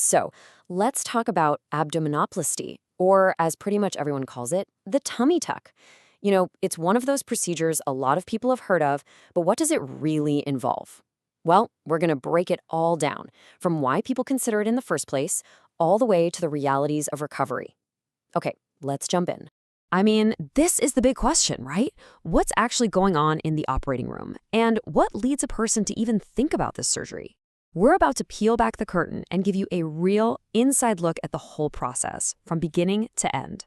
So let's talk about abdominoplasty, or as pretty much everyone calls it, the tummy tuck. It's one of those procedures a lot of people have heard of, but what does it really involve? Well, we're going to break it all down, from why people consider it in the first place, all the way to the realities of recovery. Okay, let's jump in. I mean, this is the big question, right? What's actually going on in the operating room? And what leads a person to even think about this surgery? We're about to peel back the curtain and give you a real inside look at the whole process, from beginning to end.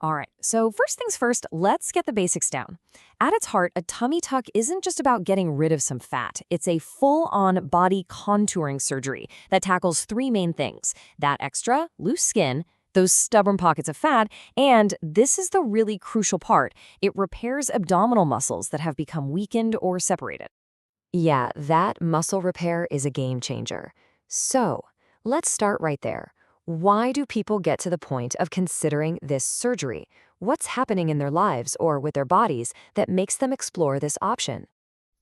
All right, so first things first, let's get the basics down. At its heart, a tummy tuck isn't just about getting rid of some fat. It's a full-on body contouring surgery that tackles three main things: that extra, loose skin, those stubborn pockets of fat, and this is the really crucial part, it repairs abdominal muscles that have become weakened or separated. Yeah, that muscle repair is a game changer. So, let's start right there. Why do people get to the point of considering this surgery? What's happening in their lives or with their bodies that makes them explore this option?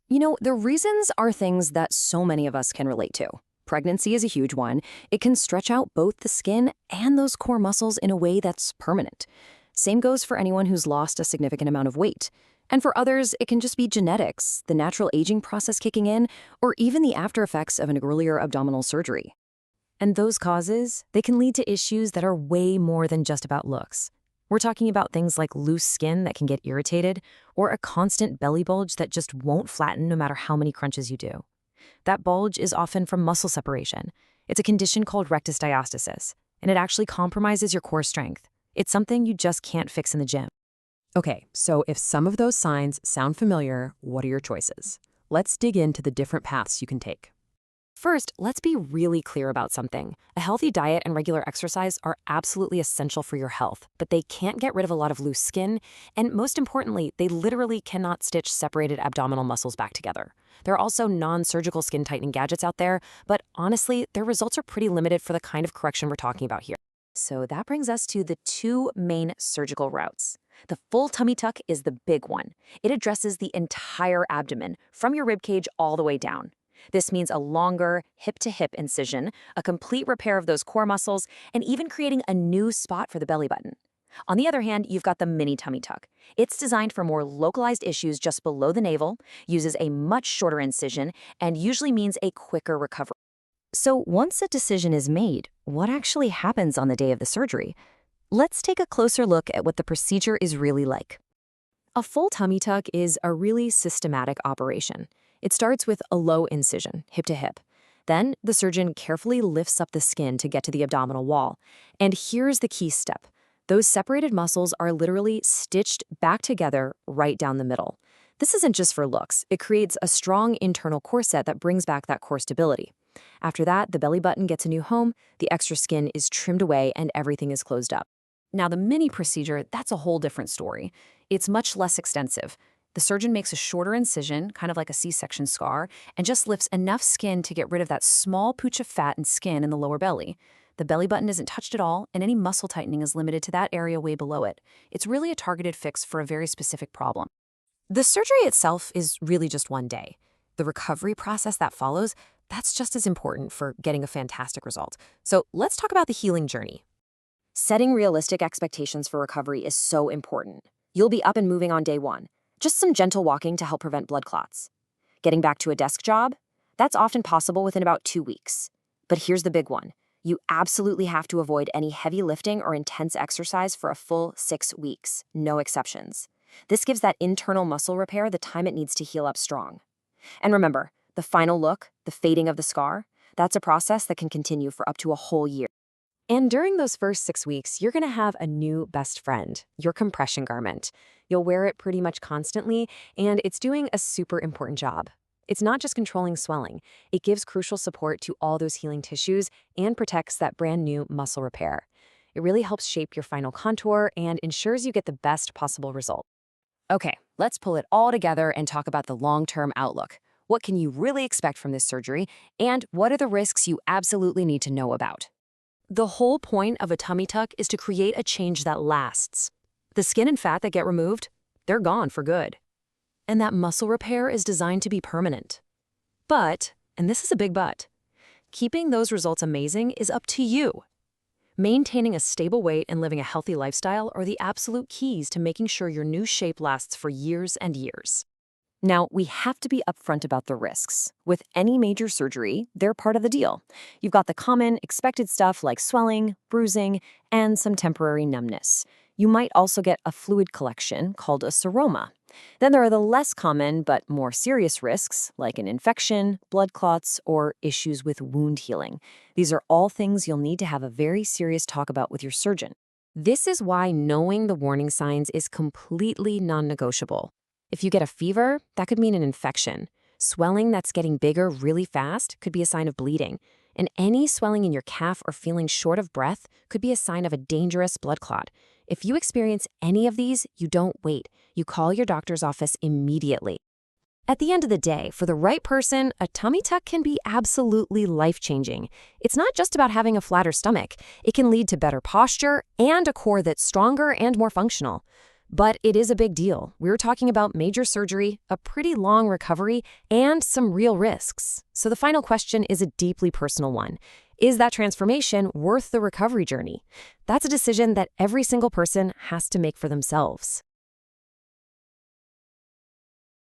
The reasons are things that so many of us can relate to. Pregnancy is a huge one. It can stretch out both the skin and those core muscles in a way that's permanent. Same goes for anyone who's lost a significant amount of weight. And for others, it can just be genetics, the natural aging process kicking in, or even the after effects of an earlier abdominal surgery. And those causes, they can lead to issues that are way more than just about looks. We're talking about things like loose skin that can get irritated, or a constant belly bulge that just won't flatten no matter how many crunches you do. That bulge is often from muscle separation. It's a condition called rectus diastasis, and it actually compromises your core strength. It's something you just can't fix in the gym. Okay, so if some of those signs sound familiar, what are your choices? Let's dig into the different paths you can take. First, let's be really clear about something. A healthy diet and regular exercise are absolutely essential for your health, but they can't get rid of a lot of loose skin, and most importantly, they literally cannot stitch separated abdominal muscles back together. There are also non-surgical skin tightening gadgets out there, but honestly, their results are pretty limited for the kind of correction we're talking about here. So that brings us to the two main surgical routes. The full tummy tuck is the big one. It addresses the entire abdomen, from your ribcage all the way down. This means a longer, hip-to-hip incision, a complete repair of those core muscles, and even creating a new spot for the belly button. On the other hand, you've got the mini tummy tuck. It's designed for more localized issues just below the navel, uses a much shorter incision, and usually means a quicker recovery. So once a decision is made, what actually happens on the day of the surgery? Let's take a closer look at what the procedure is really like. A full tummy tuck is a really systematic operation. It starts with a low incision, hip to hip. Then the surgeon carefully lifts up the skin to get to the abdominal wall. And here's the key step. Those separated muscles are literally stitched back together right down the middle. This isn't just for looks. It creates a strong internal corset that brings back that core stability. After that, the belly button gets a new home, the extra skin is trimmed away, and everything is closed up. Now, the mini procedure, that's a whole different story. It's much less extensive. The surgeon makes a shorter incision, kind of like a C-section scar, and just lifts enough skin to get rid of that small pooch of fat and skin in the lower belly. The belly button isn't touched at all, and any muscle tightening is limited to that area way below it. It's really a targeted fix for a very specific problem. The surgery itself is really just one day. The recovery process that follows, that's just as important for getting a fantastic result. So let's talk about the healing journey. Setting realistic expectations for recovery is so important. You'll be up and moving on day one. Just some gentle walking to help prevent blood clots. Getting back to a desk job? That's often possible within about 2 weeks. But here's the big one. You absolutely have to avoid any heavy lifting or intense exercise for a full 6 weeks. No exceptions. This gives that internal muscle repair the time it needs to heal up strong. And remember, the final look, the fading of the scar, that's a process that can continue for up to a whole year. And during those first 6 weeks, you're going to have a new best friend, your compression garment. You'll wear it pretty much constantly, and it's doing a super important job. It's not just controlling swelling. It gives crucial support to all those healing tissues and protects that brand new muscle repair. It really helps shape your final contour and ensures you get the best possible result. Okay, let's pull it all together and talk about the long-term outlook. What can you really expect from this surgery, and what are the risks you absolutely need to know about? The whole point of a tummy tuck is to create a change that lasts. The skin and fat that get removed, they're gone for good. And that muscle repair is designed to be permanent. But, and this is a big but, Keeping those results amazing is up to you. Maintaining a stable weight and living a healthy lifestyle are the absolute keys to making sure your new shape lasts for years and years. Now, we have to be upfront about the risks. With any major surgery, they're part of the deal. You've got the common, expected stuff like swelling, bruising, and some temporary numbness. You might also get a fluid collection called a seroma. Then there are the less common but more serious risks, like an infection, blood clots, or issues with wound healing. These are all things you'll need to have a very serious talk about with your surgeon. This is why knowing the warning signs is completely non-negotiable. If you get a fever, that could mean an infection. Swelling that's getting bigger really fast could be a sign of bleeding. And any swelling in your calf or feeling short of breath could be a sign of a dangerous blood clot. If you experience any of these, you don't wait. You call your doctor's office immediately. At the end of the day, for the right person, a tummy tuck can be absolutely life-changing. It's not just about having a flatter stomach. It can lead to better posture and a core that's stronger and more functional. But it is a big deal. We're talking about major surgery, a pretty long recovery, and some real risks. So the final question is a deeply personal one. Is that transformation worth the recovery journey? That's a decision that every single person has to make for themselves.